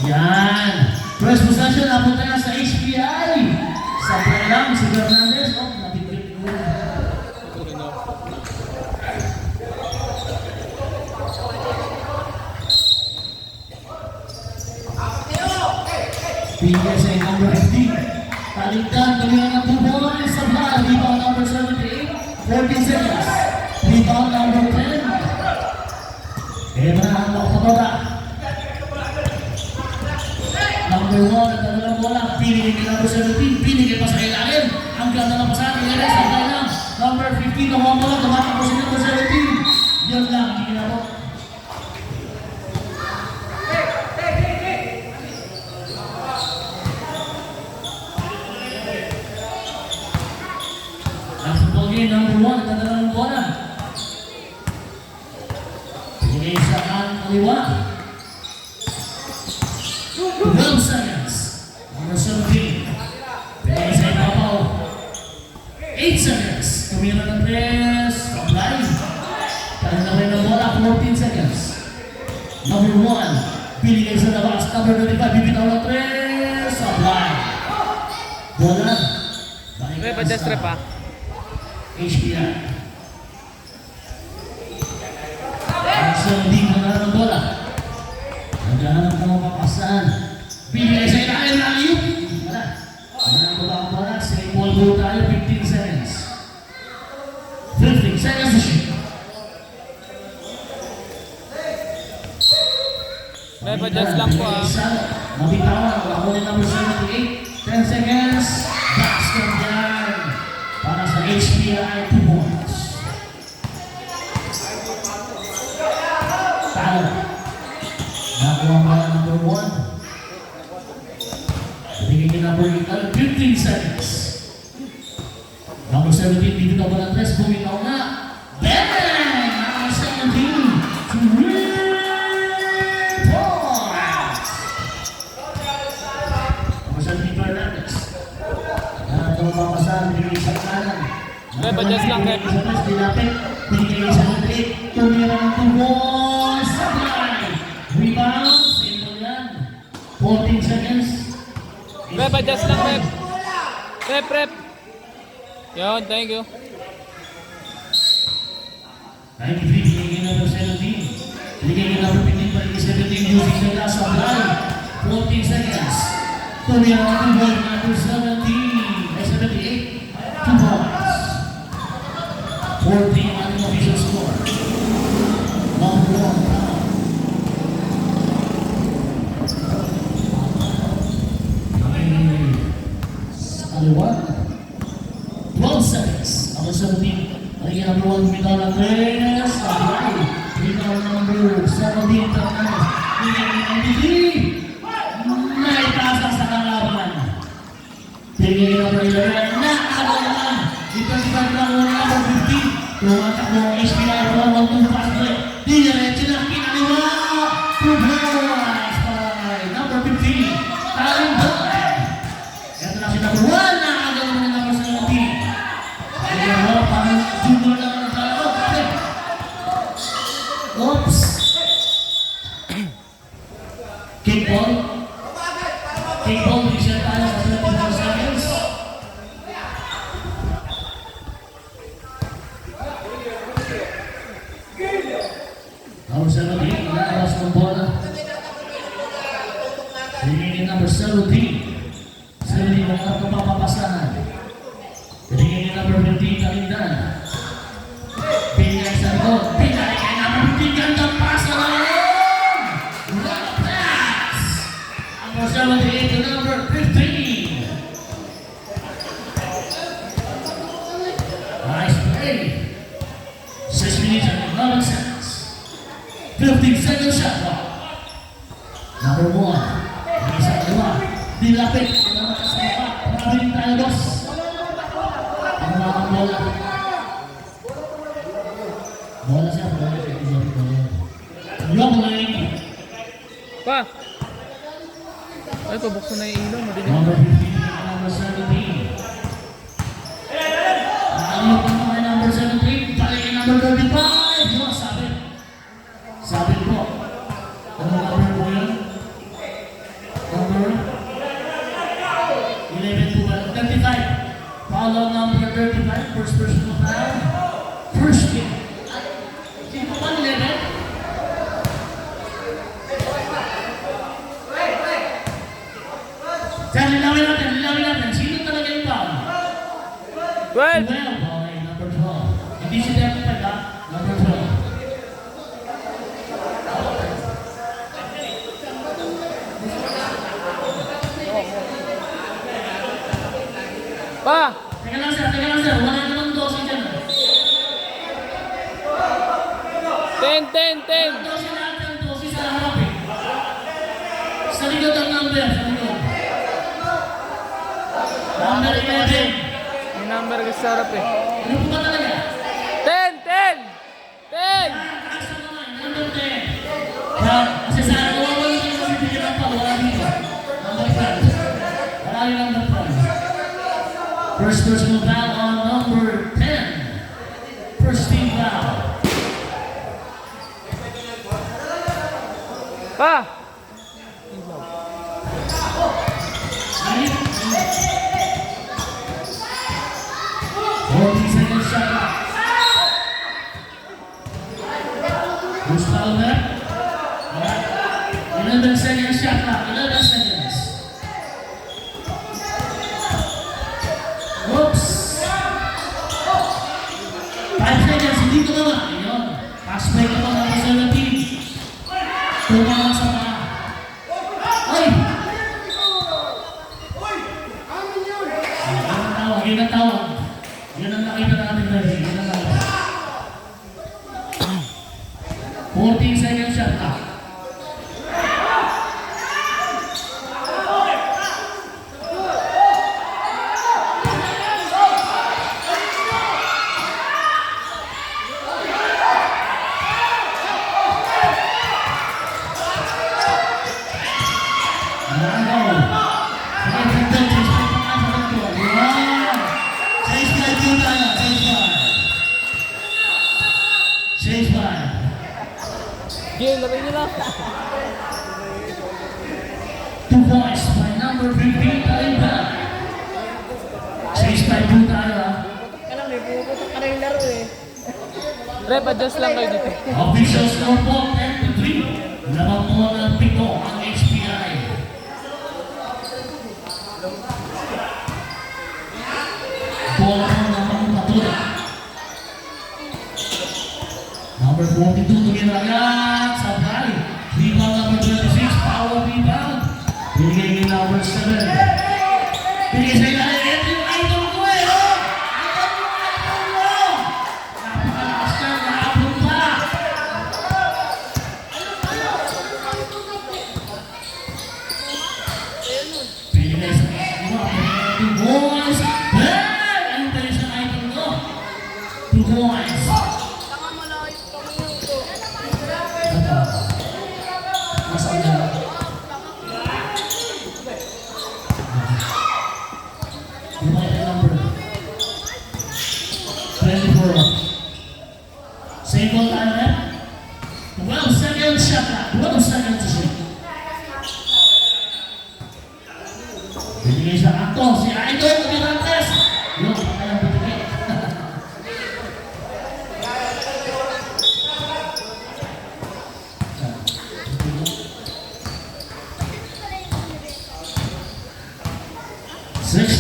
Yan. First possession, napunta na sa HPI. Sabay lang si Fernandez. Oh, napitrip ko. Bigay sa number 15. Taligdan, tuloy ng 2 points. Sabay, rebound number 78. 14 seconds. Rebound number 10. Abraham Octavora. Number 1 at dalawang bola. Pinigay kay number 17. Pinigay pa sa ilalim. Ang ganda ng pasahan. Pinigay sa ilalim. Number 15 na mga bola. Tumatak po si number 17. Yun lang. Hindi na po. Ang football game number 1 at dalawang bola. Pinigay sa kaliwa. 12 seconds. Number 17. Pinigay sa ibabaw. 8 seconds. Tumira ng 3. Supply. Kaya na rin ang bola. 14 seconds. Number 1. Pinigay sa labas. Number 25. Bibitaw ng 3. Supply. Bola. Rep, adjust rep ah. HPI. Ang 17 na ng bola. Naghahanap ng mga papasahan. Bibigay sa ilalim na ayup. Wala. Wala ko ba ang bola? Say ball go tayo. 15 seconds. 15 seconds to shoot. Rep, adjust lang po ah. Mabitawan. Ako ni number 78. 10 seconds. Basket yan. Para sa HPI 2 points. Talo. Nakuha ba ang number 1? Bigay kay number 15 seconds. Number 17, dito na ba ng 3? Bumitaw na. Bang! Number 17. 3 points! Number 17, Fernandez. Ito ang papasahan. Bigay sa kanan. Rep, adjust lang, Rep. Dilapit. Bigay sa 8. Tumira ng 2 points. Supply. Rebound. Simple yan. 14 seconds. Rep, adjust lang, Rep. Rep. Yun, thank you. 93, binigay number 17. Binigay number 15 pa rin 17 using the last supply. 14 seconds. Tumira ng 2 points. Number 17. Ay 78. 2 points. 14 ating official score. Number 1. Kaliwa. 12 seconds. Number 17. Lagi number 1. Bitaw ng 3. Supply. Bitaw number 17. Fernandez. Bigay ng 93. Naitaas sa kalaban. Bigay number 11. Nakalaban. Dito si Fernandez number 15. Tumatak mo ang HPI. Tumatak mo fast break. Diretso na kinaliwa. 2 points by number 15. Taling boy. Ito na si number 1 na agaw ng number 17. Kaya mo, parang junior lang ang talo. Oops. Kickball. Kickball, reset tayo sa 24 seconds. Number 17, nakalas ng bola. Binigay number 17. 17 ang kapapapasahan. Binigay ni number 15, Talindan. Binigay sa likod. Binigay kay number 15, gandang pasa na yun! What a pass! Number 78 to number 15. Nice play. 6 minutes and 11 seconds. 15 seconds shot clock. Number 1. Binigay sa kaliwa. Dilapit. Maraming tayo, boss. Ang mga bola. Bola siya. Yung lane. Pa! Ay, pabuksan na yung ilaw. Madilim. Number 15 and number 17. Naaliyot naman kay number 17. Balik kay number 35. Yung sabi. Sabi po. Ano number po yun? tayo. First personal foul. First kick. Sino ba nilere? Kaya linawin natin. Sino talaga yung foul? 12. 12. Okay, number 12. Hindi si Devin pala. Number 12. Pa! Teka lang sir. Wala namang dosi dyan. 10, 10, 10. Dosi natin. Dosi sa harap eh. Sa likod ang number. Sa likod. Number 11. May number kasi sa harap eh. Ano po ba talaga? 10, 10! 10! Number 10. Kasi sa akin, wala yung kasi bigyan pa. Wala dito. Number 12. Wala yung number 12. First personal foul on number 10. First team foul. Pa! 40 seconds shot clock. Who's foul there? 11 seconds shot clock. 11 seconds. Oops! 5 seconds. Hindi ko naman. Ayun. Pass break naman ang 17. Tumama sa paa. Ay! Yun ang tawag. Yun ang nakita natin dahil. Yun ang tawag. 14 seconds shot clock. Game, labay nyo lang. 2 points by number 15, Kalimba. Chase by po tayo ha. Alam mo, puputok ka na yung laro eh. Rep, adjust lang kayo dito. Official scoreboard 10-3. Lamang po ng pito ang HPI. Bola po ng mga patuloy. Number 42 tumirayan sa bali. Rebound number 26, power rebound. Binigay kay number 7. Binigay sa ilalim. Ito yung idol ko eh, oh! Idol mo! Napakalakas na, nakapon pa. Binigay sa iba. Two boys. Hey! Anong tayo sa idol ko? 2 points. Tanga malayo kami yung to. Nasaan na? Yung mga number. 24. Same ball tayo na. 12 seconds shot na. 12 seconds to shoot. Binigay sa Anto. Si Idol Mirantes. Yun, kayang bitigay.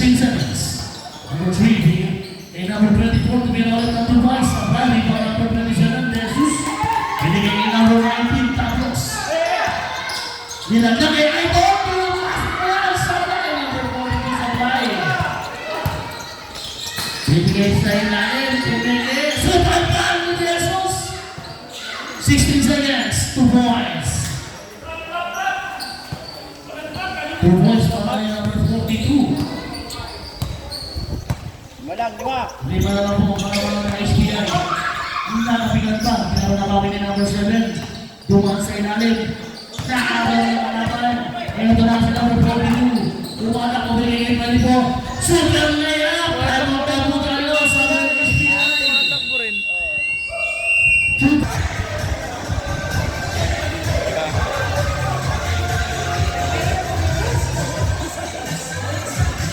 Seconds. Number 3, number 24 to be allowed at 2 points. Ang rally pa number 27, Jesus. Binigay kay number 19, Tapos. Nilagyan kay Idol. Sana kay number 42 sa play. Binigay sa ilalim. Binigay. Super ball ni Jesus. 16 seconds, 2 points. 2 points pa kay number 42. Malang, di ba? Lima na lang po para mga SPI. Ang nakapigan pa, pero nakawin ni number 7. Dumaan sa ilalim. Nakawin niya kalaban. Ito na si number 42. Dumaan ako binigay pa rin po. Super layup! Pero magkabot tayo sa mga SPI. Takbo rin.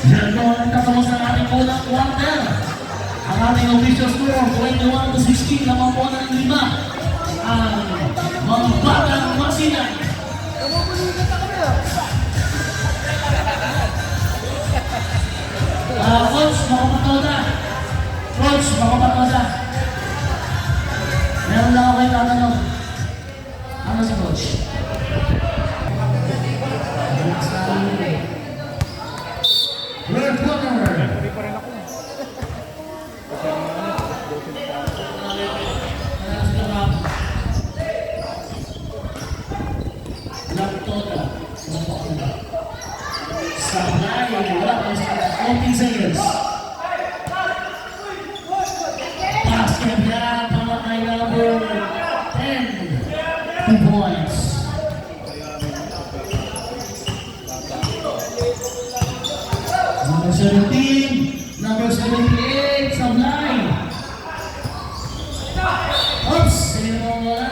Yan po ang tatapos ng ating unang quarter. Ang ating official score, 21-16, lamang po ng 5. Ang mga batang Masinan. Coach, makapatoda. Coach, makapatoda. Meron lang ako kayo tatanong. Ano si Coach? Red corner. Laptoda. Sablay, wala pa sa 14 seconds. Basket yan, para kay number 10. 2 points. Number 17, number 78, Sablay. Oops, sino mo wala?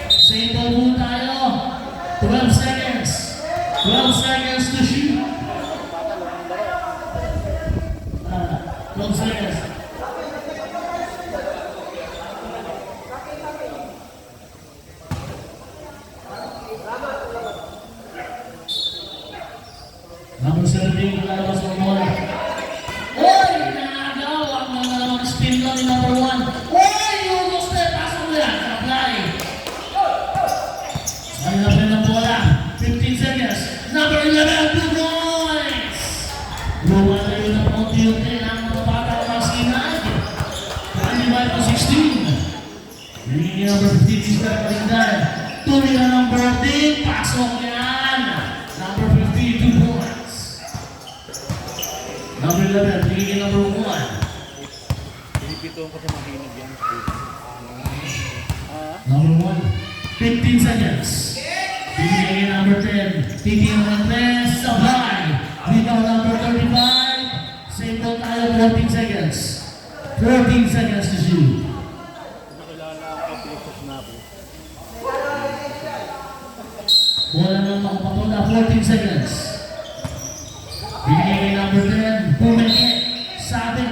Same ball po tayo. 12 seconds. 12 seconds to shoot. 12 seconds. Number 17, lalabas ng bola. Oy! Nagaw! Ang mga spin lang ni number 1. Oy! Yung gusto na pasok mo yan. Apply. Ay, napin ng bola. 15 seconds. Number 11, 2 points! Luwan na yun ang unti-unti ng mga batang Masinan. 25-16. Yung number 15 is back pa rin dahil. Tuloy na number 10. Pasok yan. Number 50, 2 points. Number 11, tingin number 1. Pinipituan ko sa mahinog yan. Number 1, 15 seconds. Tingin number 10. Tingin number 10, Sablay. Dito number 35. Same ball tayo, 14 seconds. 14 seconds to shoot. Nakilala ako kay Coach Napo. Bola ng makapatoda, 14 seconds. Binigay number 10, bumalik, sabit.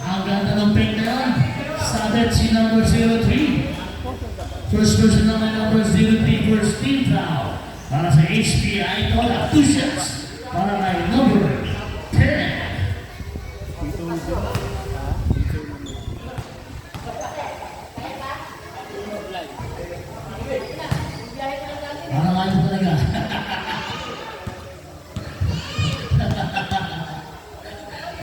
Ang ganda ng paint na yun. Sabit si number 03. First person naman number 03, first team foul. Para sa HPI, Tola, 2 shots. Para kay number 10. Parang ayaw talaga.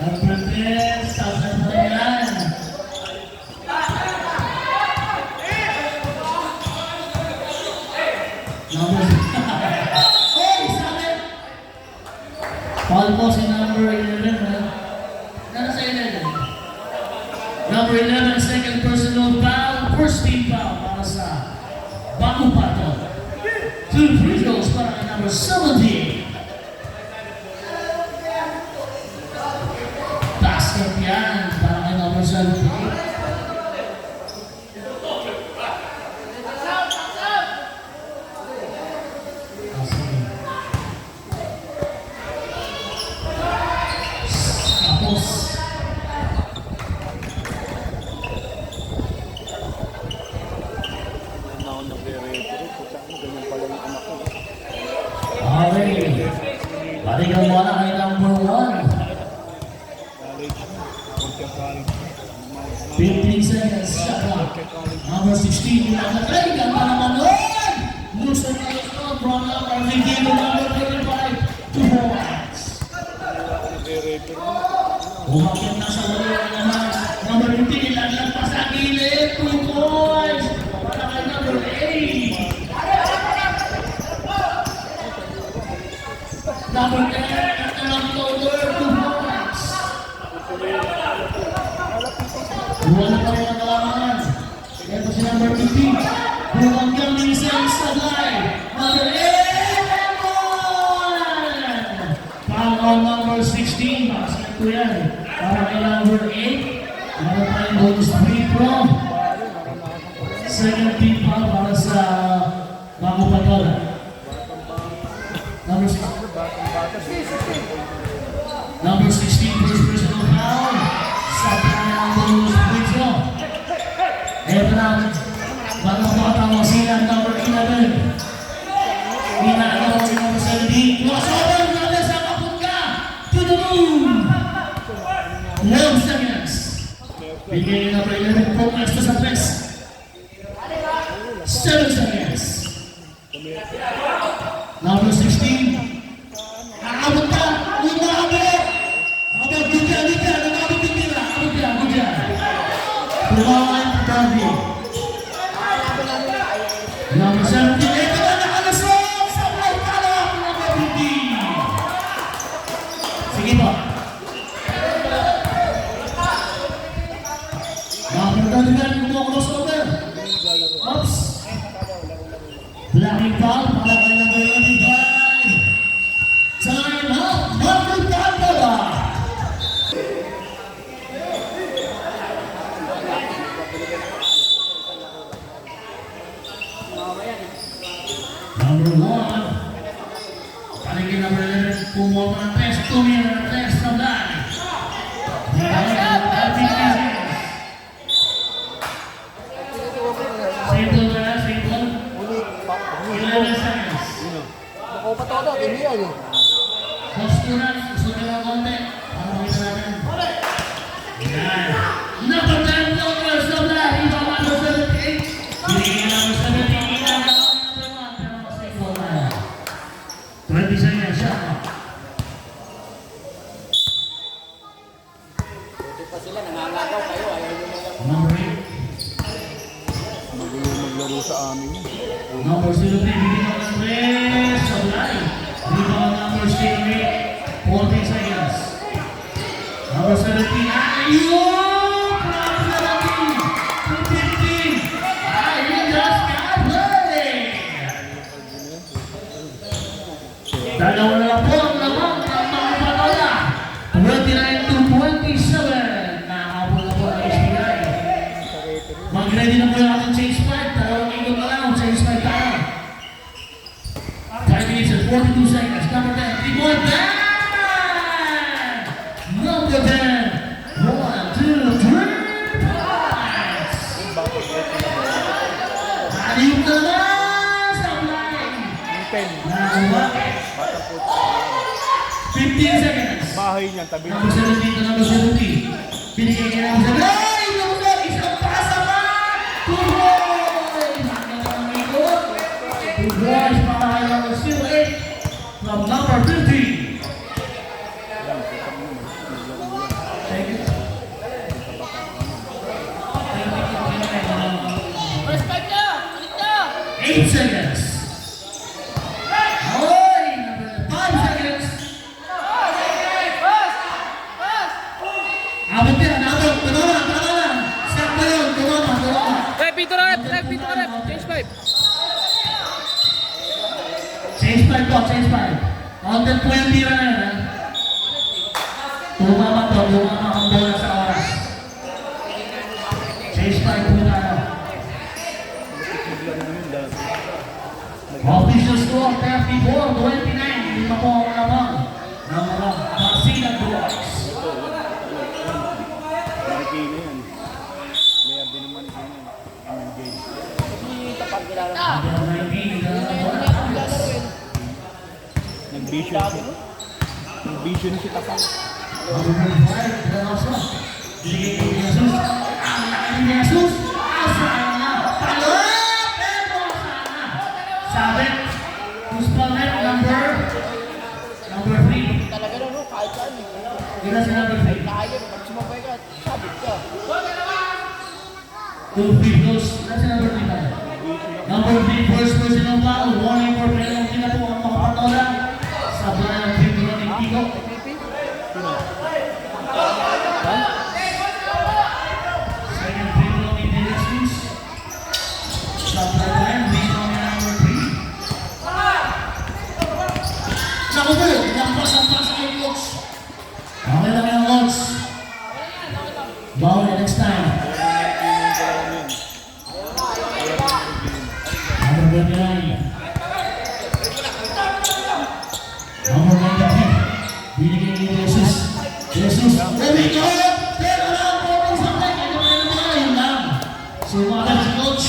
Ang protest, sabi pa yan. Hey, sabi! Paul po si number 11, ha? Nasa sa 11? Number 11, second personal foul, first team foul para sa Bago Pato. 2 free throws para kay number 17. Basket yan para kay number 17. Tapos, Na ako nagre-referee. Kung saan mo, ganyan pala yung anak ko. okay. Balikan mo na kay number 1. College na. Pagka college na. 15 seconds, shot clock. Number 16, pinakatay. Ganda naman nun! Loosen na ito, brought up our leading number 35, 2 points. Nagre-referee. Umakit na sa wala na naman. Number 15, ilaglag pa sa gilid, 2 points. Para kay number 8. Number 10, at the long shoulder, 2 points. Wala pa rin ang kalamangan. Ito si number 15. Buwang kami sa Sablay. Number 11. Foul on number 16. Basket ko yan. Para kay number 8. Meron tayong bonus free throw. Second team foul para sa Bago Patola. Number 16. Number 16, first personal foul. Sa Binigay ng number 11 focus to sa press. 7 seconds. Number 16. Aabot ka! Umabot! Abot good yan, good yan! Umabot yung tira! Abot yan, good yan! Tumawan, Darby. Number 17. Ito na nakalasok! Sa right talak! Number 15. Sige pa. Number 39. Kumuha crossover. Oops. Blocking foul. Para kay number 25. Time out. Number 10. Number 1. Paligid number 11. Kumuha pa ng test. Tumira ng test from that. Simple na, simple. 11 seconds. Ako pa todo, hindi yan eh. Posturan, gusto nyo ng konti. Para makita natin. Yan. Number 10 focus of that. Iba number 78. Binigyan number 78. Iba number 1. Pero simple na. 20 seconds. Shot clock. Buti pa sila, nangangagaw kayo. Ayaw nyo mo lang. Number 8. Magulo maglaro sa amin. Number 03, bibigyan ng rest of line. Rebound number 08, 14 seconds. Number 17, ayun! From 17 to 15. Ayun, just got played. Dalawa na lang po ang lamang ng mga patola. 29 to 27. Nakahabol na po ang SBI. Mag-ready na po yung ating change fight. Dalawang ikot na lang, change fight tayo. 5 minutes and 42 seconds. Number 10, 3-point bang! Number 10, 1, 2, 3 points! Aliyup na naman sa line! Nakakuha. 15 seconds. Bahay niyan, tabi Number 17 to number 17. Binigay niya number 17. Ay! Number 1, isang pasa pa! 2 boys! Hanggang ang ikot. 2 boys para kay number 08 from number 50. Thank you. First time niya! Ulit niya! 8 seconds. Ay! Number 5 seconds. Abot yan, abot. Tumama, tumama. Stop na yun. Tumama, tumama. Rep, ito na rep. Rep, ito na rep. Change 5. Change 5 po, change 5. Counted po yung tira na yun, ha? Tumama po, tumama ang bola sa oras. Change 5 po tayo. Official score, 34-29. Lima po ang lamang ng mga Basilan Boys. Marikina yan. Player din naman yan. MMJ. Hindi tapag kilala. Number 19, Hindi ako lalaro eh. Nag-vision siya. Nag-vision si Tapang. Number 5, Delaso. Binigay ni Jesus. Ang laki ni Jesus. Asaan na. Talot! Pero sana. Sabi. Puspalnet, number 3. Talaga lang, no? Kahit saan eh. Ila si number 3. Kaya, pag sumabay ka, sabit ka. 2 free throws. Ila si number 3 tayo. Number 3, first personal foul. Warning for penalty na po ang makapatola. Sabay ang free throw ni Kiko. Second free throw ni De Jesus. Sabay po yan. Rebound ni number 3. Naku po, lampas ang pass kay Coach. Okay lang yan, Coach. Bawal next time. Number 29. Number 93. Binigay ni Jesus. Jesus. Umikot! Pero lang po kung sabay. Ito na yung mga yun lang. Sumagal si Coach.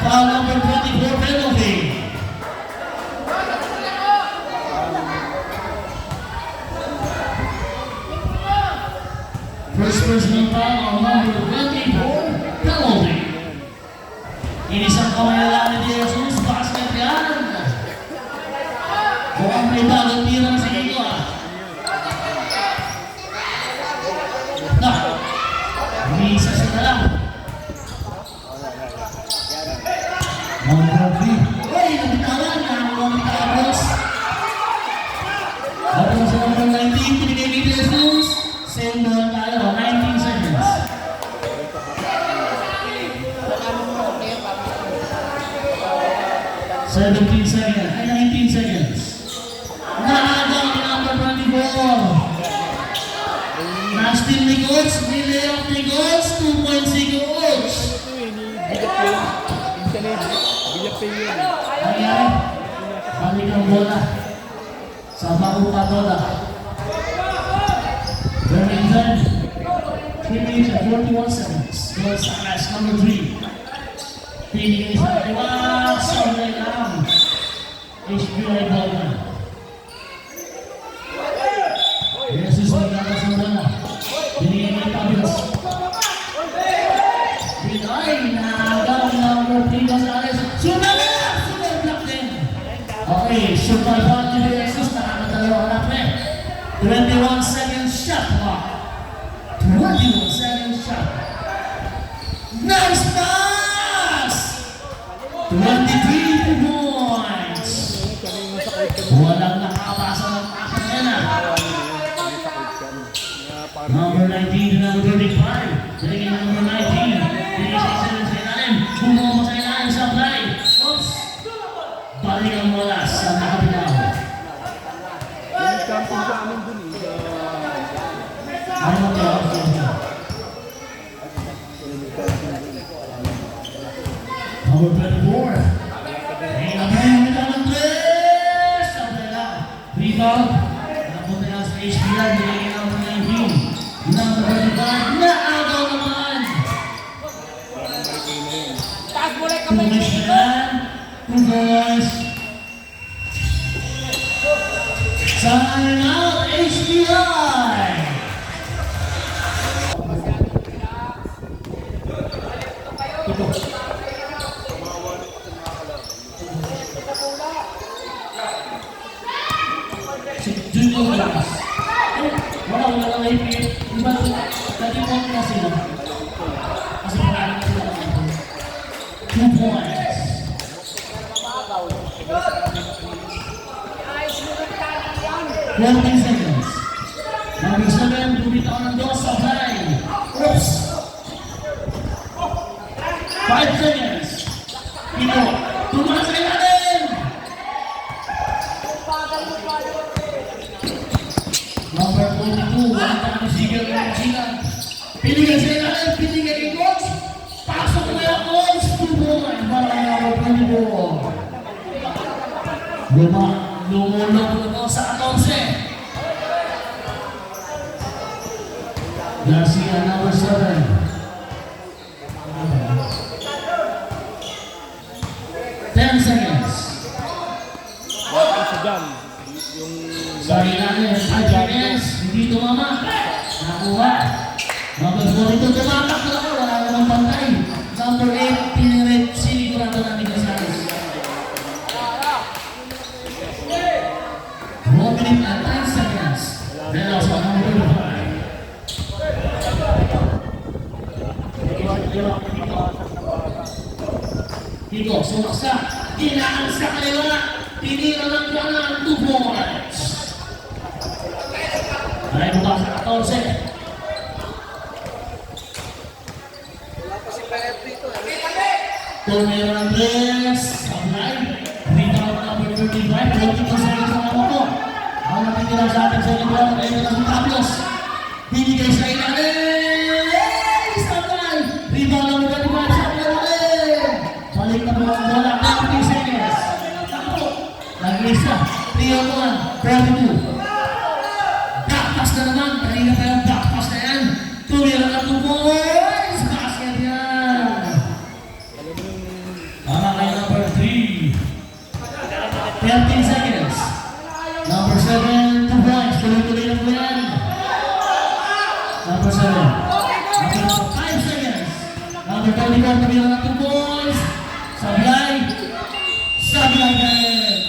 Foul number 24 penalty. First personal foul on number 24, penalty. Inisang kamay na lang ni Jesus, basket yan. Mukhang may bagong tira sa inyo ah. Na, isa siya na lang. Number 3. Uy, nabitawan na ang mga bitapos. Tapos sa number 19, pinigay ni Jesus. Same doon tayo, 19 seconds. 17 seconds, ay 19 seconds. Naagang ni number 24. Na-steal ni Coach, ni-layoff ni Coach, 2 points si Coach. Nangyari, balik ang bola sa makuha bola. Remington, finish at 41 seconds. Goes sa class number 3. Pinigay sa kaliwa, sabay lang. HBI bola. Jesus may gatas ng bola. Binigay ni Pablos. Pinay, naagaw number 3 Gonzales. Sunod na! Sunod block din. Okay, shoot by Juan de Jesus. Nakakatalawa na pre. 21 seconds shot clock. 21 seconds shot. Nice pass! 23 points. Walang nakapasa ng pasa na yan ah. Number 19 to number 35. Bigay number 19. Bigay sa isa sa ilalim. Bumuha sa ilalim sa play. Oops! Balik ang bola sa nakabilaw. Ano mo kaya? Number 24. Hey, naman ng tres. Sabay lang. Rebound. Napunta lang sa HBI. Bigay number 19. Number 25. Naagaw naman. Taas mo lang kamay Pumish na yan. 2 boys. Sign out HBI. Si Junior Lucas. Wala lang IPF. Diba, dati po na sila. Kasi parang sila ng 2 points. 14 seconds. Number 7, bumitaw ng dos sa play. Oops! 5 seconds. Ito, tumakas sa ilalim! Number 42, wala tayo sigal ng sigal. Pinigay sa ilalim, pinigay ni Coach. Pasok na yung Coach. 2 points. Para number 24. Lumulong na sa 14. Garcia, number 7. 10 seconds. Sa ilalim, 5 seconds. Hindi tumama. Nakuha. Number 42, tumatak na ako. Wala namang pantay. Number 8, pinirit. Sinigurado namin Gonzales. 1 minute and 10 seconds. Then also number 5. Dito, sumaksa. Hinaan sa kaliwa. Tinira ng kanan. 2 points. Ay, buka sa 14. Tumira ng 3. Sablay. Rebound number 35. 42 seconds ang ako po. Ang natitira sa atin sa libro. Ayun na si Pablos. Binigay sa ilalim. Sablay. Rebound number 35. Sa ilalim. Balik na po ang bola. 30 seconds. Takbo. Nag-isa. 3-1. 32. Backpass na naman. Kanina pa yung backpass na yan. Tumira na 2 points. Basket yan. Para kay number 3. 13 seconds. Number 7, 2 points. Tuloy-tuloy na po yan. Number 7. Oliver, tumira ng 2 balls. Sablay. Sablay din.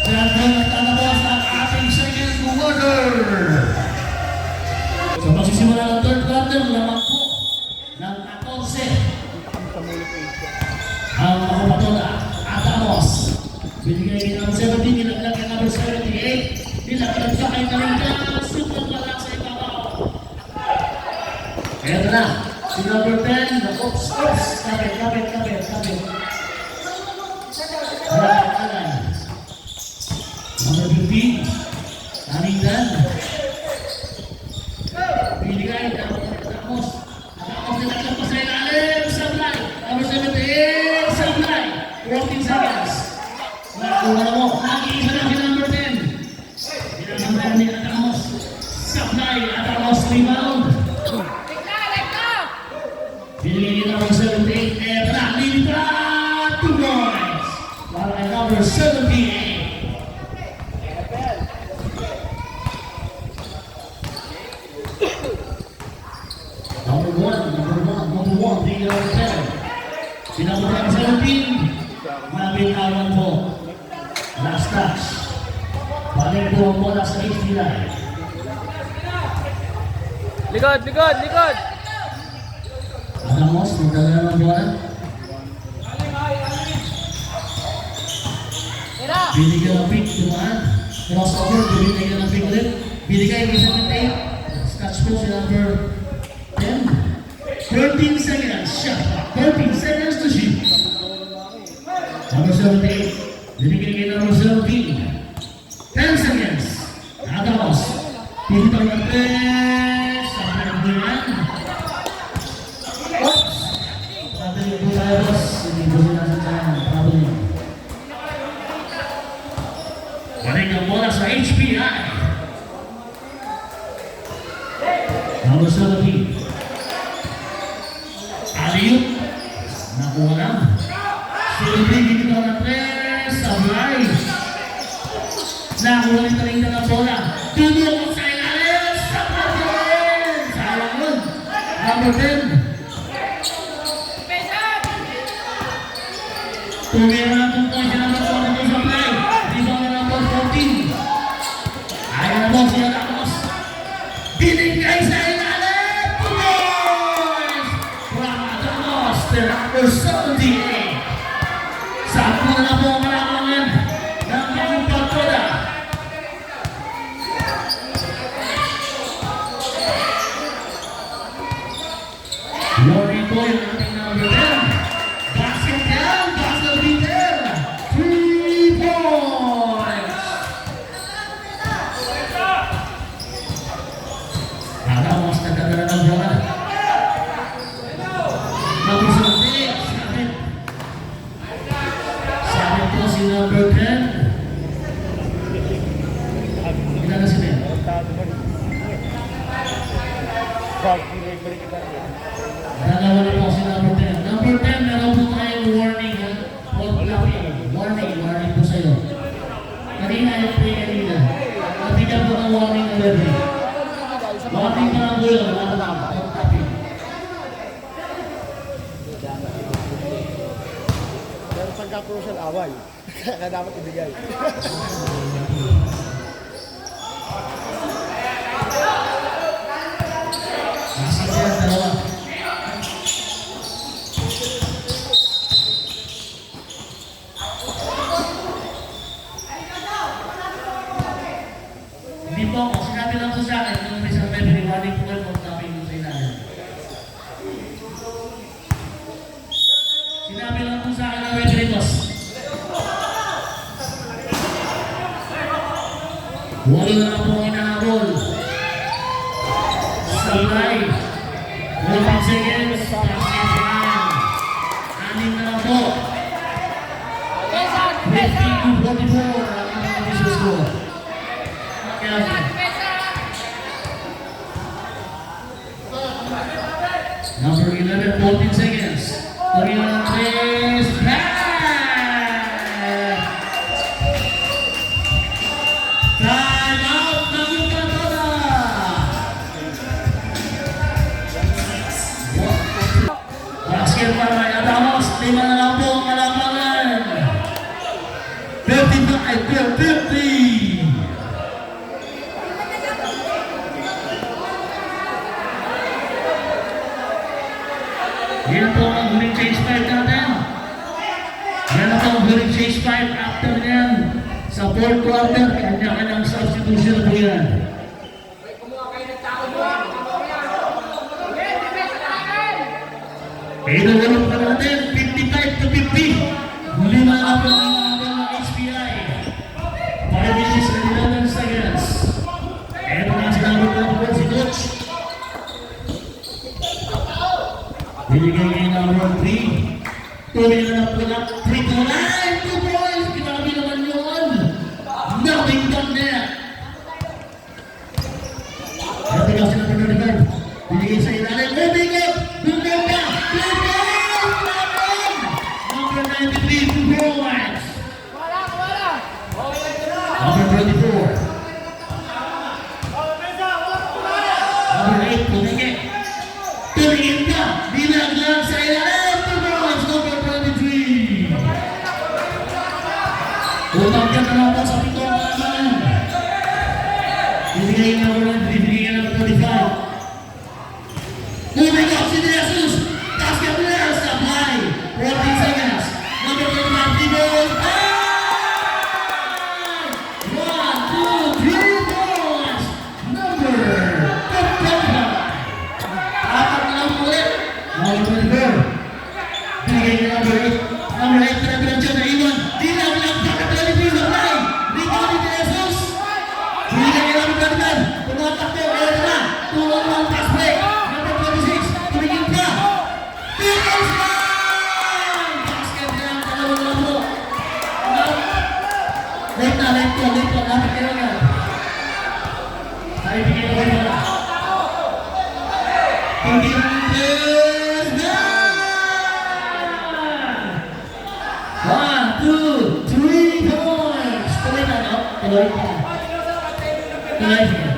Diyan po nagtatapos ang ating second quarter. So magsisimula ng third quarter, lamang po ng 14. Ang makapatola, Atamos. Binigay ng 17, nilaglag ng number 78. Nilaglag sa kay Karinga. Super pa lang sa ibabaw. Eto na, si number 10, oops, kapit. Alan. Number 15, Karingan. Binigay ng Atamos. Atamos nilaglag pa sa ilalim. Sablay. Number 78, Sablay. 14 seconds. Nakuha mo. Nag-iisa lang si number 10. Pinagsambayan ni Atamos. Sablay. Atamos rebound. Binigay ni number 78. Ebra. Lita. 2 points. Para kay number 78. Number one, bigyan ng 10. Sinabutan ng 17. Mabing awan po. Last touch. Balik po ang bola sa HP line. Likod! Atamos, magdala ng bola. Binigyan ng pick, dumaan. Crossover, binigyan ng pick ulit. Binigay ng 78. Touch po si number 10. 13 seconds, shot. 13 seconds to shoot. Number 78. Binigyan kay number 17. 10 seconds. Atamos. Pinitang ng 3. Sabi ng buwan. Oops. Sabi ng buwan. Hindi po sila sa dyan. Problem. Balik ang bola sa HPI. Number 17. Aliyup. Nakuha na. Silving dito ng 3. Sablay. Nakuha ni Taringa ng bola. Tulong sa ilalim. Sablay. Sayang yun. Number 10. Tumira ng 2 points na number 42 Sablay. Dito na number 14. Ayaw na po siya tapos. Binigay sa ilalim. 2 points. From Atamos. The number 78. Sabi na po ang malamangan ng bagong pagkoda. Lori po yung ating number 10. Basket down, basket beater. 3 points. Atamos nagkagala ng bola. Number 17, Sabit po si number 10. Ilan na si Ben? Dalawa na po si number 10. Number 10, meron po tayong warning. Warning po sa'yo. Kanina yung play kanina. Nabigyan po ng warning already. Warning pa lang po yun. Wala na po. Pero pagka-crucial away, kaya dapat ibigay. Nasa siya, dalawa. Hindi po ako. Sinabi lang po sa akin nung may isang referee, warning po kayo kung tapping mo sa ilalim. Sinabi lang po sa akin ng referee, boss. Wala na lang po ang inahabol. Sablay. 14 seconds. Basket line. Anim na lang po. 50-44 ang ating official score. Kaya number 11, 14 seconds. Torino plays back. Time out ng Yucatana. lima na lang po ang kalamangan. 55-50. Yan po ang huling chase 5 natin. Yan po ang huling chase 5 after yan. Sa 4th quarter, kanya-kanyang substitution po yan. Pinagulong pa natin, 55-50. Lima na po ang HPI. 5 minutes and 11 seconds. Ito na sinabi ko si Coach. Binigay niya yung number 3. Tuloy na lang po na 3 to 9. 2 points. Grabe naman yun. Nothing done there. Ito kasi na pinagulong. Binigay sa ilalim. Moving up. Moving up. Number 93, 2 points. Number 24. Number 8, Pumike. Tumingin ka. Binaglag sa ilalim. 2 points. Number 23. Utang ka na lang po sa pitong kalaman. Binigay yung number 1, binigay yung number 25. Moving up si De Jesus. Basket players apply. 14 seconds. Number 25, Tibos. 1, 2, 3 points. Number 25. Apat na lang ulit. Number 24. Binigay niya number 8. Number 8, pinag-diretso na iwan. Dinaglag pa ka 23 sa play. Rebound ni De Jesus. Binigay niya number 25. Tumatak niya. Ayan na. Tulong ang pass play. Number 26. Tumigil ka. Tigos ka! Basket na ang dalawang laro. Late na. Lapit kayo nga. Ay, bigyan ko rin pala. Tigil na! 1, 2, 3 points. Tuloy na, no? Tuloy na. Tuloy na.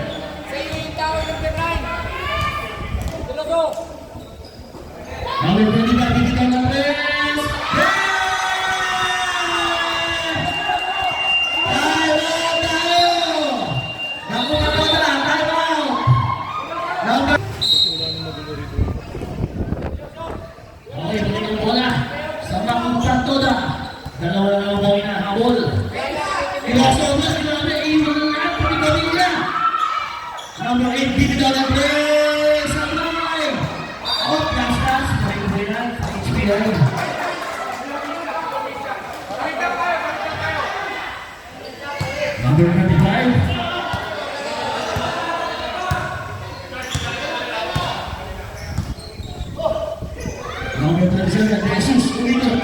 Number 25, bibigyan ng press. Time out tayo! Naku, time out! Number... Okay, balik ang bola. Sa Makong Santoda. Dalawa na lang daw inahabol. Iwasobas, grabe, iwan na lahat. Pagkabing nila. Number 8, bibigyan ng press. Sabay! Oh, pass. HPI. Number 25. Number 37, Jesus, umikot.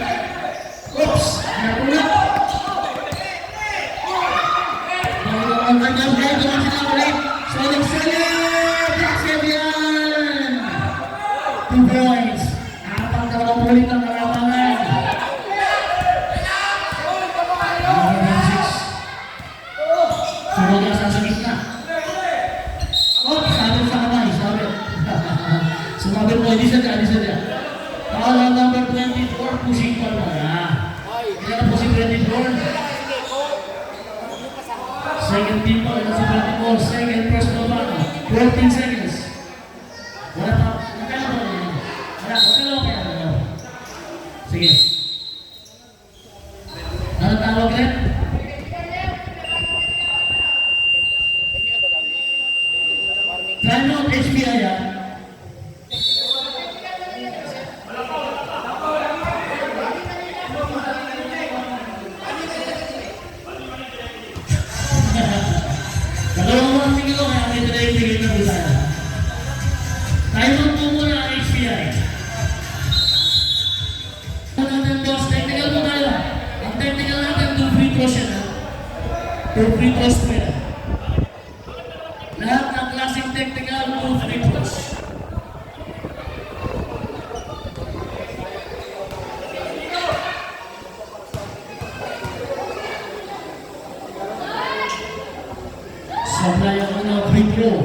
Oops, nakulap. Ang kanyang head, naman sila ulit. Solid. Basket yan. 2 points. Ulit ang kalamangan. Number 26. Sumagas sa gitna. Oh, sabi sa kamay, sabi. Sumabi po, di sadya. Kala number 24, pushing pa na. Kaya na po si 24. Second team pa, ito si 24. Second personal back. 14 seconds. Wala pa. Sige. Ano tawag rin? Time out HPI yan. Dalawang mga tingin ko kaya may tigil na bisa. Time out po muna ang HPI. Technical po tayo. Ang technical natin, 2 free throws yan. 2 free throws po yan. Lahat ng klaseng technical, 2 free throws. Supply ang mga free throw.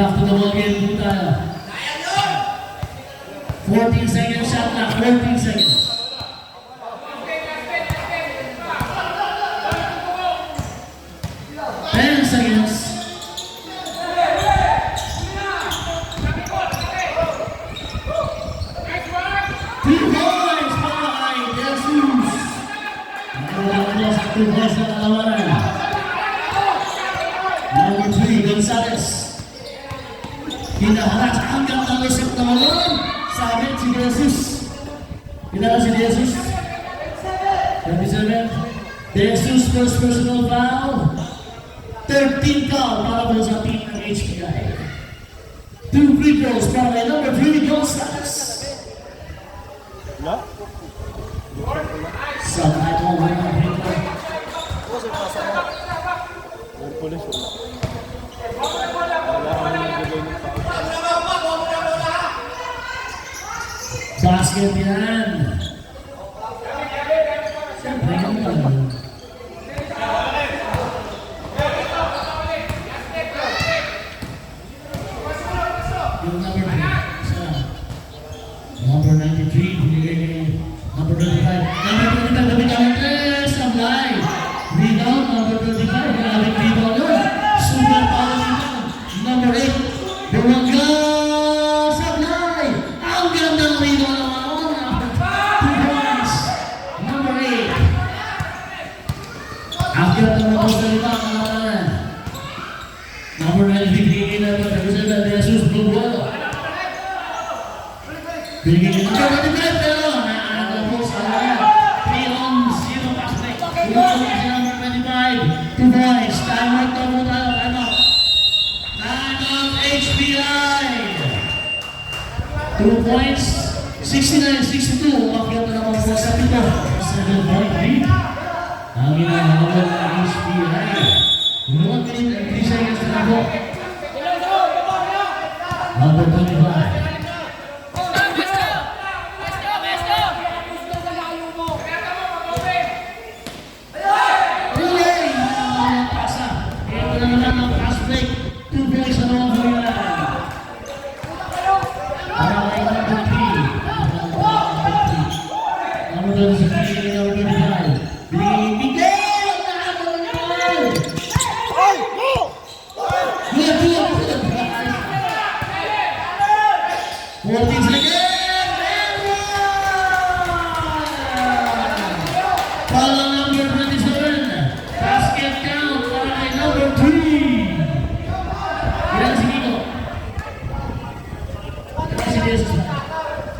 Back to the ball game po tayo. 14 seconds shot clock. 14 seconds. Ten seconds. Two points by Jesus. Nakakuha sa 2 points na kalawanan. Number 3, Gonzalez. Hinaharap hanggang nalusot na malon. Sabi si Jesus. Pinala si Jesus. 37. Jesus first personal foul. 13 foul para po sa team ng HPI. 2 free throws para kay number 3, Gonzalez. Wala? Sa kahit mo mga free throw. Merkulis wala. Wala kami nagbigay ng foul. Basket yan. Siyempre naman. Yung number 3. Number 93. Binigay ni number 25. Number 25. Dapat ang tres. Sablay. Rebound. Number 35. Ginamit rebound yun. Super power rebound. Number 8. Duranga. Sablay. Ang ganda ng rebound naman. 2 points. Number 8. After the mga sa rebound. Number 9. Binigay na number 37. Jesus Blue. Binigay ni number 25. Pero naano po sa 3 on 0 basket. Tulungan si number 25. 2 points. Time out na po tayo. Time out. Time out HPI. 2 points. 69-62. Umakyat na naman po sa pito. 7-point lead. Ang ginagawa ng HPI. 1 minute and 3 seconds na po. Number 25.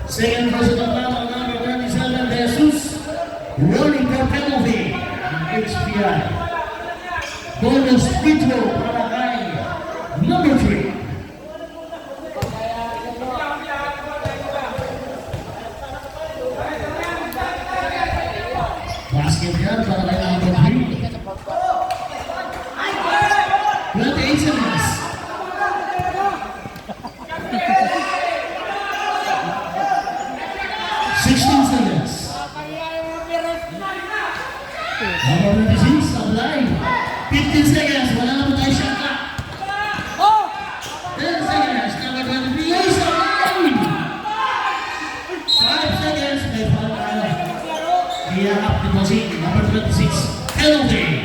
Second personal foul, number 27, Jesus. Running for penalty. HPI. Bonus free throw para kay number 3. Basket yan para kay number 3. 28 seconds. Number 26, Sablay. 15 seconds, wala na po tayo shot clock. 10 seconds, number 23, Sablay. 5 seconds, may foul tayo. Hiyakap ni Bossing, number 26, penalty.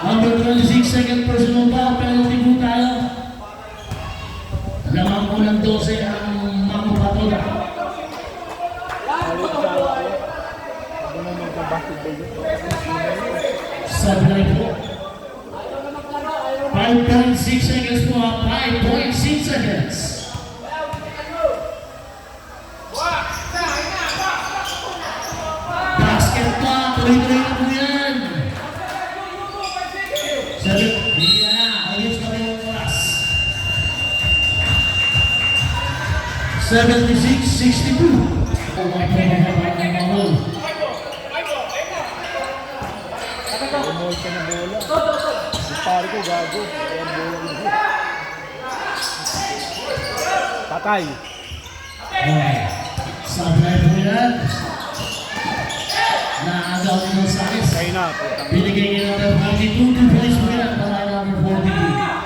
Number 26, second personal foul, penalty po tayo. Lamang po ng 12 ang makupato. Sablay po. 5.6 seconds po. 5.6 seconds. Basket pa. Tuloy-tuloy na po yan. 7. Bigyan na. Ayos kami yung oras. 76-62. Oh my God. Umol ka na bola. Yung pare ko gago. Ayan bola niya. Patay. Sablay po yan. Naagaw nyo sa akin. Kaya na. Putang. Binigay niya ng 42 points po yan para number 42.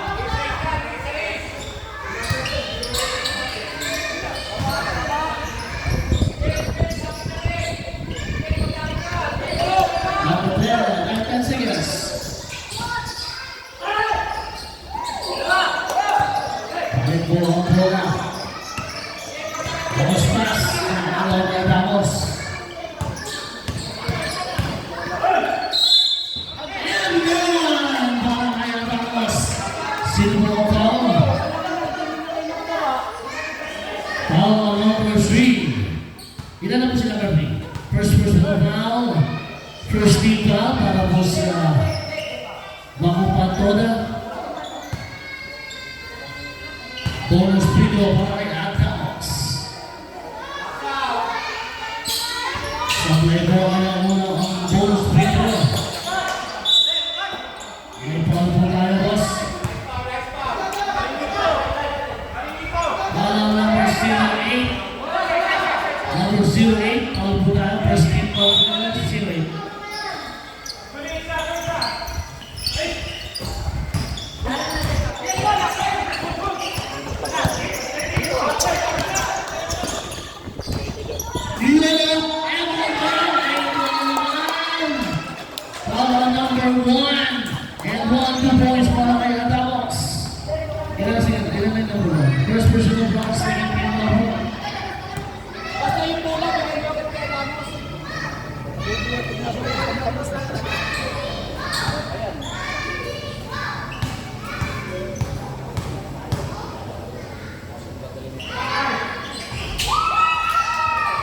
Sino po ang foul? Foul on number 3. Ilan na po si number 3? First personal foul. First team foul para po sa Bago Pantoda. Bonus video para kay Atamos. Sablay po ang unang ang bonus video. May foul po tayo, boss. Foul on number 08. Number 08, foul po tayo. First team foul po tayo si 08. Foul number 1 and 2 points para kay Atamos. Ilan na number 1? First personal block, second team number 1. Basta yung bola, pinag-ibig kay Ramos.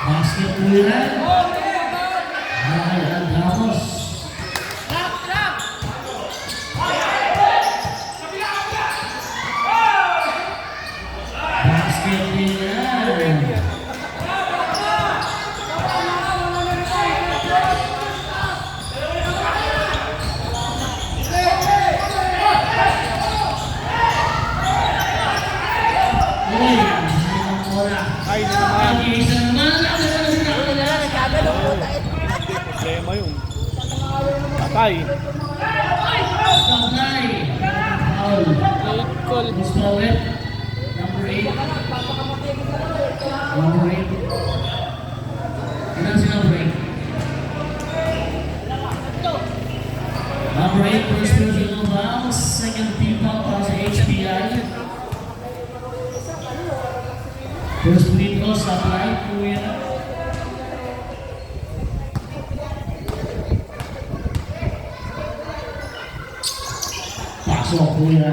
Basket po yan. Ay, Atamos. Basket din yan. Uy, ang bola. Ay, na naman. Isa naman. Problema yun. Patay. Supply. Foul. Late call. Miss Paulette. Number 8. Number 8. Ilan si number 8? Number 8, first personal foul. Second team foul para sa HPI. First free throw, supply. Kuya. Pasok, kuya.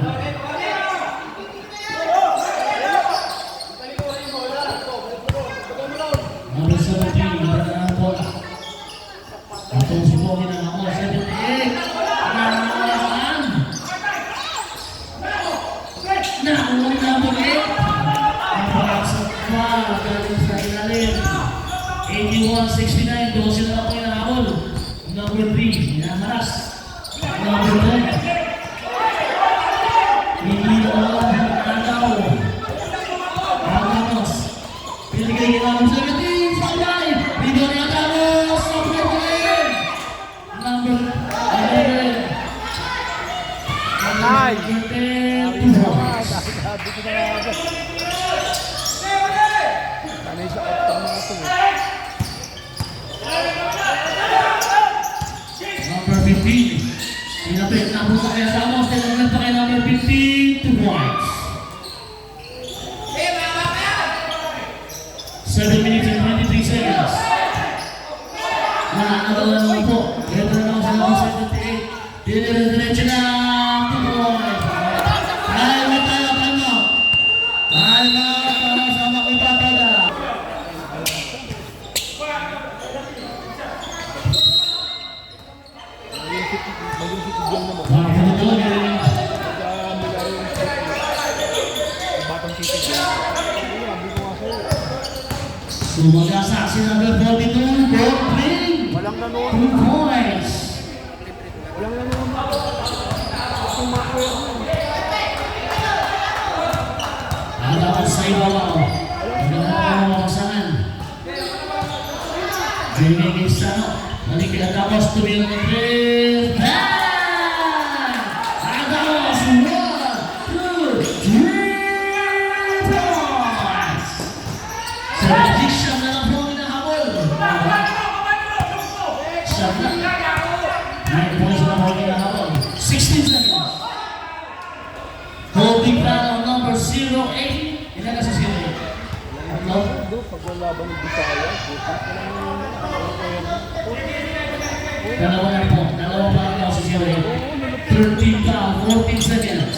Number 17, iba na ang bola. Atong sumogin na ako, 78. Nakuhaan. Nakuhaan number 8. Napakasok pa, galing sa ilalim. 81-69, 12 na ako yung nakahol. Number 3, hinaharas. Number 10. Hindi na ako ang agaw. Atamos. Pinigay kita ng 17. Sabay. Dito ni Atamos. Number 10. Number 11. Ay! Number 10. Sabi ko na nga ba? Sanay sa kapag mga ito eh. Number 15. Pinapit na po sa kaya Atamos. Tinagnan pa kay number 15. 2 points. 7 minutes and 23 seconds. Nakakagawa naman po. Ito na lang sa number 78. Dire-diretso na. 2 points. Time out. Time out para sa Makipatada. Maging sitig yan naman. Pagkakatuloy. Kaya nila yung batang sitig yan. Sabi ko nga sa'yo. Sumagasa si number 42. Brooklyn. Walang nanonood. 2 points. Walang nanonood. Ang mako yan. Dapat sa ibabaw. Pagkakatawa makasangan. Jamie Gistano. Balik kay Atamos. Tuloy ng 3. Atamos. 1, 2, 3 points. Sa prediction na lang po ang hinahabol. Siyam na. 9 points na po ang hinahabol. 16 seconds. Holding foul on number 08. Ilan na sa 08? Tatlo? Pag lalaban ng Bisaya, bukas na lang yung Dalawa na po. Dalawa pa rin ako sa 08. 13 foul, 14 seconds.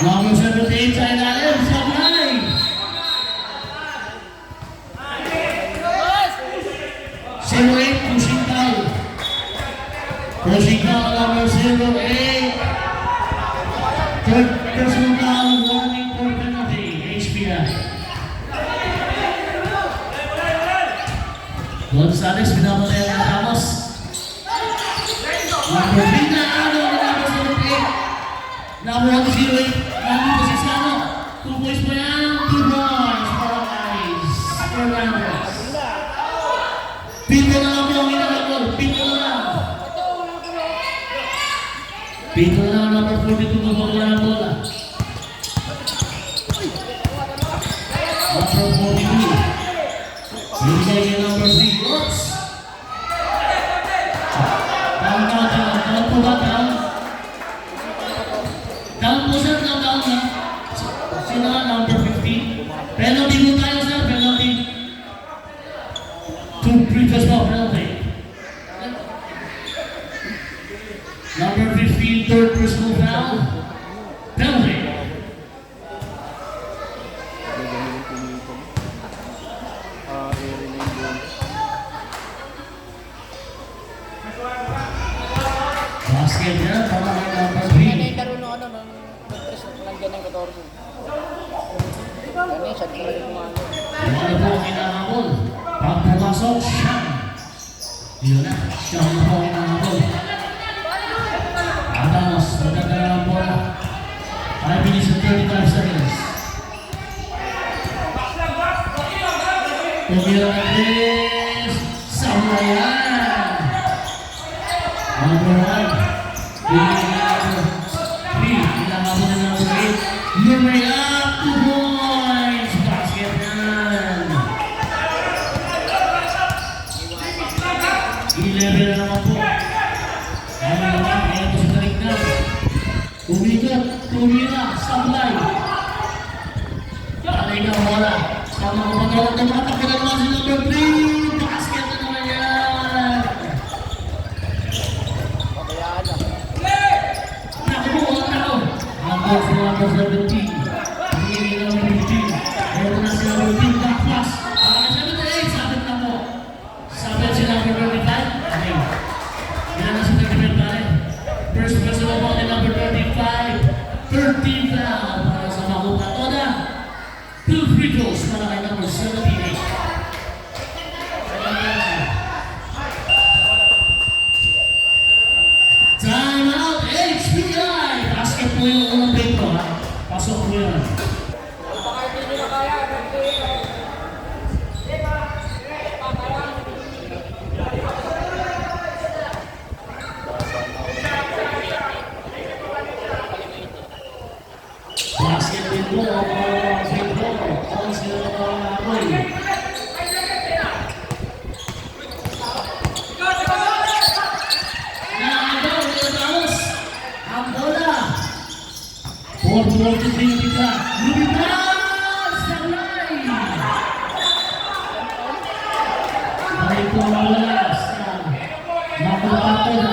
Number 17 sa ilalim, sablay. Zero 8, pushing down. Pushing down, number 08. Third personal down, warning for penalty, HPI. Gonzales, pinapalaya ng Ramos. Number 3 na ano, number 08. Number 08, nandito si Sano. 2 points pa yan, 2 points para kay Fernandez. Pito na lang po ang inagagol, pito na lang. Pito na lang, number 42, magagawa ng bola. Number 42. Binigay niya number 3, Rots. Down po ba, down? Down po sir, down na. Sino nga, number 15? Penalty po tayo sir, penalty. 2 previous po, penalty. Number 15, third personal foul. Penalty. Basket niya, para kay number 3. Yan yung laro ng ano, ng tres, nandiyan ng 14. Yan yung shot ko lang kumano. Ano po ang hinahabol? Pag pumasok, siyam. Yun na, siyam na po ang hinahabol. Adamos, nagdadala ng bola. 5 minutes and 35 seconds. Tumira na Chris. Samlayan. Number 1. Number 3. Hinahabol na number 8. Lumay up. 2 points. Basket yan. 11 na naman po. Ano naman, kaya ito sa talikdan. Umigot, tumira, sablay. Talay na wala. Sama ko pagkawag ng mga kapila naman si number 3. Basket na naman yan. Pabayaan na. Naku po, wala ako. Number 4, number 17. Hindi number 15. Ito na si number 15. Back pass. Para kay 78. Sabit na po. Sabit si number 25. Okay. Yan na si 35 pare. First personal ball ni number 35. 13 foul para sa Makupa Toda. 2 free throws para kay number 78. Time out, HPI! Basket po yung unang dito ha. Pasok po yan. Baka hindi nyo na kaya. Basket din po, basket po. All sila na po ang apoy. Nakagaw, Ramos. Ang bola. 4-43 kita. Lumipad! Sablay! Ay po wala sa Makupa Toda.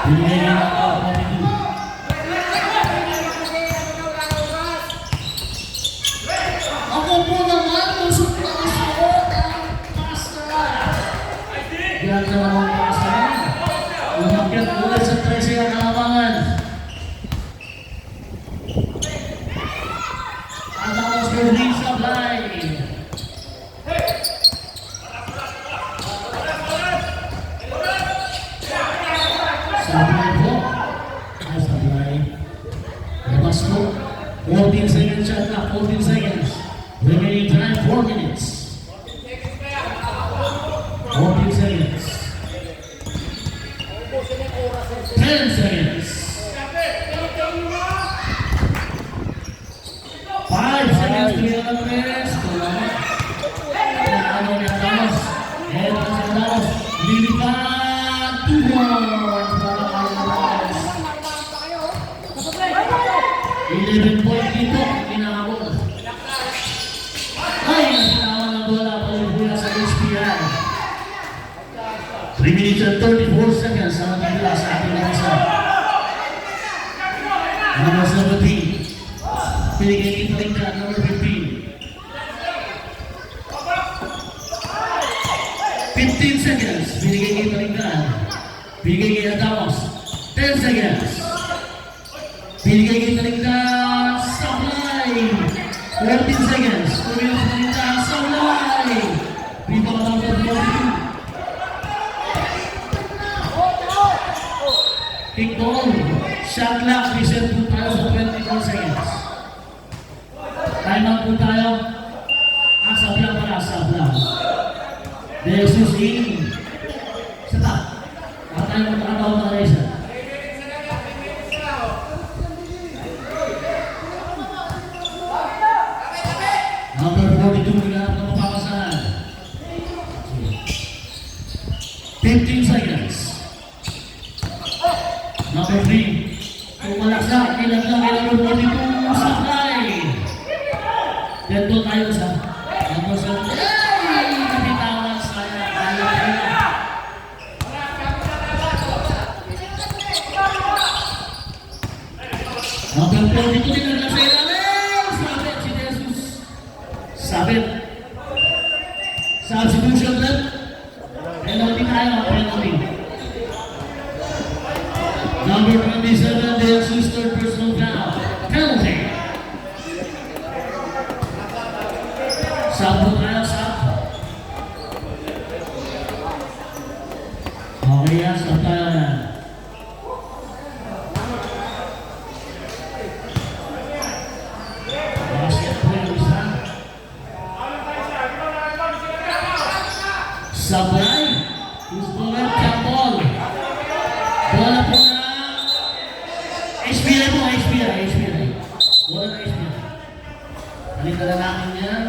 Binigay na ako, Pabito. Ako po naman, usok na usok ang pasta. Yan naman ang pasta. Umakyat ulit sa 13 ang kalamangan. Ang tapos Berlin Sablay. Sablay po. Sablay. Labas po. 14 seconds shot na. 14 seconds. Remaining time, 4 minutes. 14 seconds. 10 seconds. 5 seconds to get on the press. Ano niya Ramos. Eto si Ramos. Lilipad. 2 points para kay Ramos. 11 point dito. Inahabol. Ay, nasinawan ng bola. Palibula sa HPI. 3 minutes and 34 seconds. Binigay kita rin ka, number 15. 15 seconds. Binigay kita rin ka. Binigay kita Atamos. 10 seconds. Binigay kita rin ka. Supply. 14 seconds. 2 minutes na rin ka. Supply. Rebound number 42. Kick ball. Shot clock. Reset po tayo sa 24 seconds. Time out po tayo. Sabla pala, sabla. Jesus in. Seta. Tayo magkakataon na Reza. Number 42, hinahanap na mapapasahan. 15 seconds. Number 3. Tumalaksak, ilaglang number 42, Saklay. Dito tayo sa number 7. Ay! Nabitawan saya. Number 42 din ang nasa ilalim. Sabit si Jesus. Sabit. Substitution left. Penalty tayo, penalty. Number 27, Jesus, third personal foul. Penalty. Sab po tayo, sab. Okay yan, sab tayo yan. Basket po yung isa. Sabay. Gusto nga, kapol. Bola po na. HBI po, HBI. Bola na HBI. Halika na namin yan.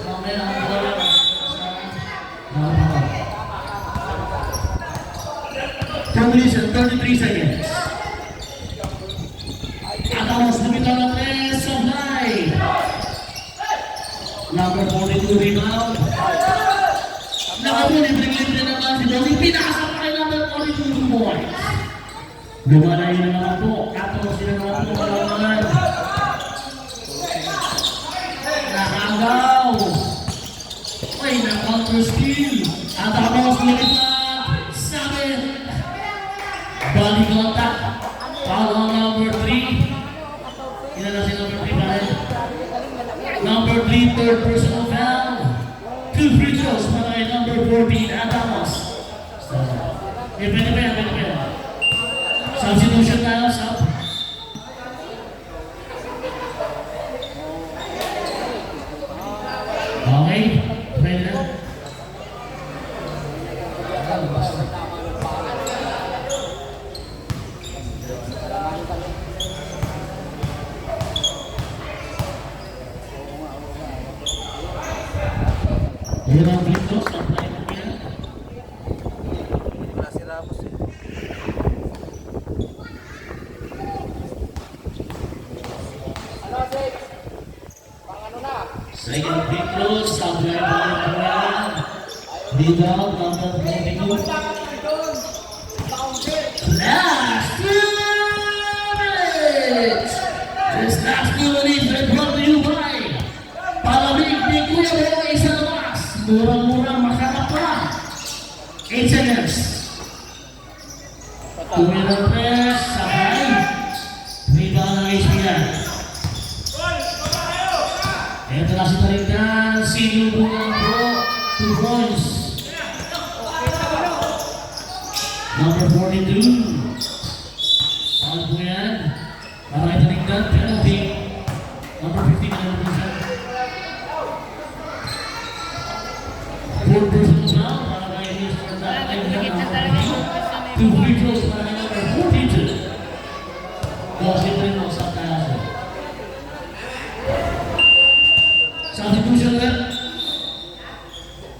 Mamaya ang bola sa mga bata. 2 minutes and 33 seconds. Atamos lumitaw ng press, Supply. Number 42 rebound. Libre-libre naman si Dosing. Pinakasa pa kay number 42 boys. Lumalay na naman po. 14 na naman po. Nakagaw. Ay, na-counter skill. Atamos lumitaw. Sabit. Body contact. Foul on number 3. Ilan na si number 3 ba? Number 3, third personal foul. 2 free throws para kay number 14, Atamos. Pwede. Substitution tayo, sub. Okay, pwede na. Yun ang free throws, apply mo yan. Wala si Ramos eh. Ano, Jake? Pang ano na? Second free throws, apply mo yan. Rebound, number 42. Last 2 minutes! This last 2 minutes is brought to you by Palamig ni Kuya Boy sa labas. Murang-murang masarap pa. 8 seconds. Tumira press, sabay. Rebound ng HBI. Ito na si Tarindan, sinubungan po. 2 points. Number 42. Foul po yan. Para kay Tarindan, penalty. Number 15 na naman siya. 4 personal foul para kay Mr. Tarindan. 2 free throws para kay number 42. Kasi rin mo sa tayo. Substitution left.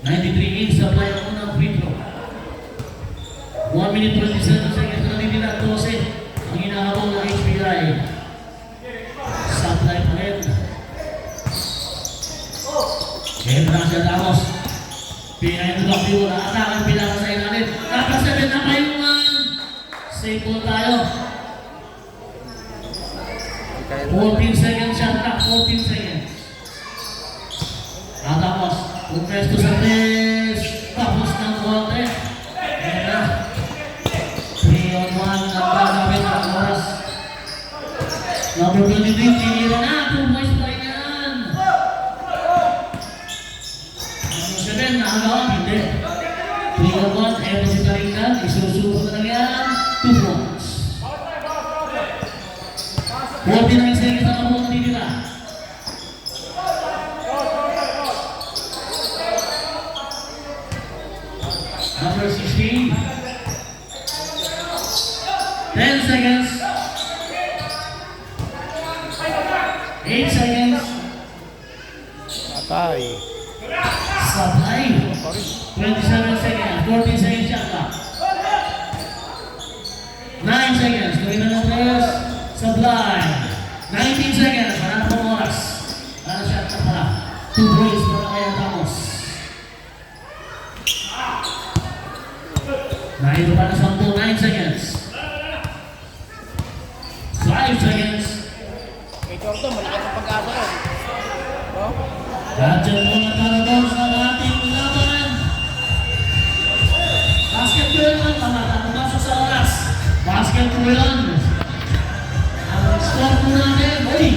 93 in supply ang unang free throw. 1 minute 27 seconds na nitila 12. Ang hinahabol ng HBI. Supply pa rin. Entra siya Ramos. Pinahintulak yun. Nakatakan pinaka sa ilalim. Nakasabit na payungan. Safe ball tayo. Kaya 14 seconds shot clock, 14 seconds. Tapos, umpresto sa tres. Tapos ng konti. Ayan na. 3 on 1 ang gagawin ng oras. Number 23, tinira na. 2 points pa rin yan. Number 7, nakagawa. Hindi. 3 on 1, eto si Taringan. Isusubo na lang yan. 2 points. 49 seconds ang abot na tinira. Number 16. 10 seconds. 8 seconds. Patay. Sabay. 27 seconds. 14 seconds shot clock. 9 seconds. Gawin na ng players. Sablay. 19 seconds. Wala na pong oras. Para shot clock pala. 2 points para kay Ramos. Nahito pa na 10. 9 seconds. 5 seconds. Kay Jordan, malaki ang pag-asa yun. Oh? Gadget mo na talagang sa ating laban. Basketball lang, pumasok sa oras. Basketball lang. Ang score po natin,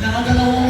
nakadalawang